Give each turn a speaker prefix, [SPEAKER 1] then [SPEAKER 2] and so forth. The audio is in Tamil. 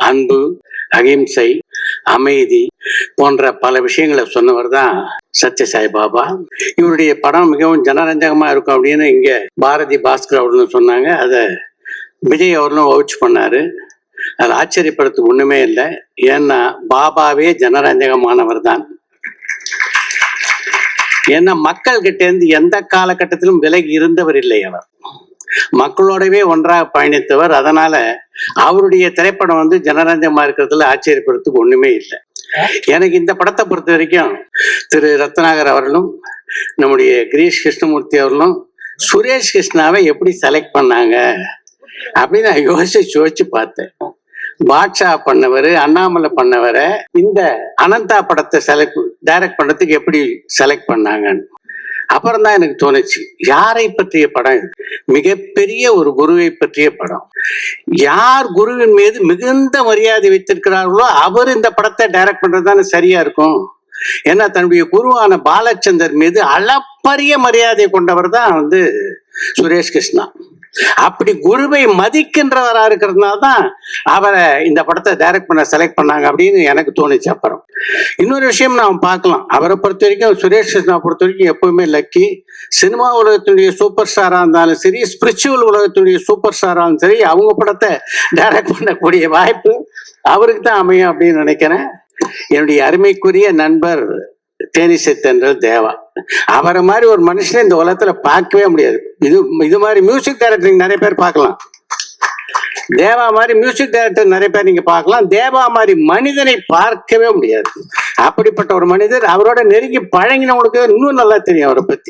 [SPEAKER 1] அன்பு, அகிம்சை, அமைதி போன்ற பல விஷயங்களை சொன்னவர் தான் சத்யசாய் பாபா. இவருடைய படம் மிகவும் ஜனரஞ்சகமா இருக்கும் அப்படின்னு இங்க பாரதி பாஸ்கர் அவர்களும் சொன்னாங்க. அதை விஜய் அவர்களும் வவுச் பண்ணாரு. அது ஆச்சரியப்படுறதுக்கு ஒண்ணுமே இல்லை. ஏன்னா பாபாவே ஜனரஞ்சகமானவர் தான். ஏன்னா மக்கள் கிட்ட இருந்து எந்த காலகட்டத்திலும் விலகி இருந்தவர் இல்லை. அவர் மக்களோடவே ஒன்றாக பயணித்தவர். அதனால அவருடைய திரைப்படம் ஜனரஞ்சகமா இருக்கிறதுல ஆச்சரியப்படுறதுக்கு ஒண்ணுமே இல்லை. எனக்கு இந்த படத்தை பொறுத்த வரைக்கும் திரு ரத்னாகர் அவர்களும் நம்முடைய கிரீஷ் கிருஷ்ணமூர்த்தி அவர்களும் சுரேஷ் கிருஷ்ணாவை எப்படி செலக்ட் பண்ணாங்க அப்படின்னு நான் யோசிச்சு பார்த்தேன். பாட்ஷா பண்ணவர், அண்ணாமலை பண்ணவரை இந்த அனந்தா படத்தை டைரக்ட் பண்றதுக்கு எப்படி செலக்ட் பண்ணாங்கன்னு அப்புறம் தான் எனக்கு தோணுச்சு, யாரை பற்றிய படம் இது? மிகப்பெரிய ஒரு குருவை பற்றிய படம். யார் குருவின் மீது மிகுந்த மரியாதை வைத்திருக்கிறார்களோ அவர் இந்த படத்தை டைரக்ட் பண்றதுதானே சரியா இருக்கும். ஏன்னா தன்னுடைய குருவான பாலச்சந்தர் மீது அளப்பரிய மரியாதை கொண்டவர் தான் சுரேஷ் கிருஷ்ணா. அப்படி குருவை மதிக்கின்றவரா இருக்கிறதுனால தான் அவரை இந்த படத்தை டைரக்ட் பண்ண செலக்ட் பண்ணாங்க அப்படின்னு எனக்கு தோணுச்சு. அப்புறம் இன்னொரு விஷயம் நாம் பார்க்கலாம். அவரை பொறுத்த வரைக்கும், சுரேஷ் கிருஷ்ணா பொறுத்த வரைக்கும் எப்பவுமே லக்கி. சினிமா உலகத்துடைய சூப்பர் ஸ்டாரா இருந்தாலும் சரி, ஸ்பிரிச்சுவல் உலகத்துடைய சூப்பர் ஸ்டாரா இருந்தாலும் சரி, அவங்க படத்தை டைரக்ட் பண்ணக்கூடிய வாய்ப்பு அவருக்கு தான் அமையும் அப்படின்னு நினைக்கிறேன். என்னுடைய அருமைக்குரிய நண்பர் தேனிசை தென்றல் தேவா, அவரை மாதிரி ஒரு மனுஷனை இந்த உலகத்துல பார்க்கவே முடியாது. இது மாதிரி மியூசிக் டைரக்டர் நிறைய பேர் பார்க்கலாம். தேவா மாதிரி மியூசிக் டைரக்டர் நிறைய பேர் நீங்க பார்க்கலாம். தேவா மாதிரி மனிதனை பார்க்கவே முடியாது. அப்படிப்பட்ட ஒரு மனிதர். அவரோட நெருங்கி பழகினவங்களுக்கு இன்னும் நல்லா தெரியும் அவரை பத்தி.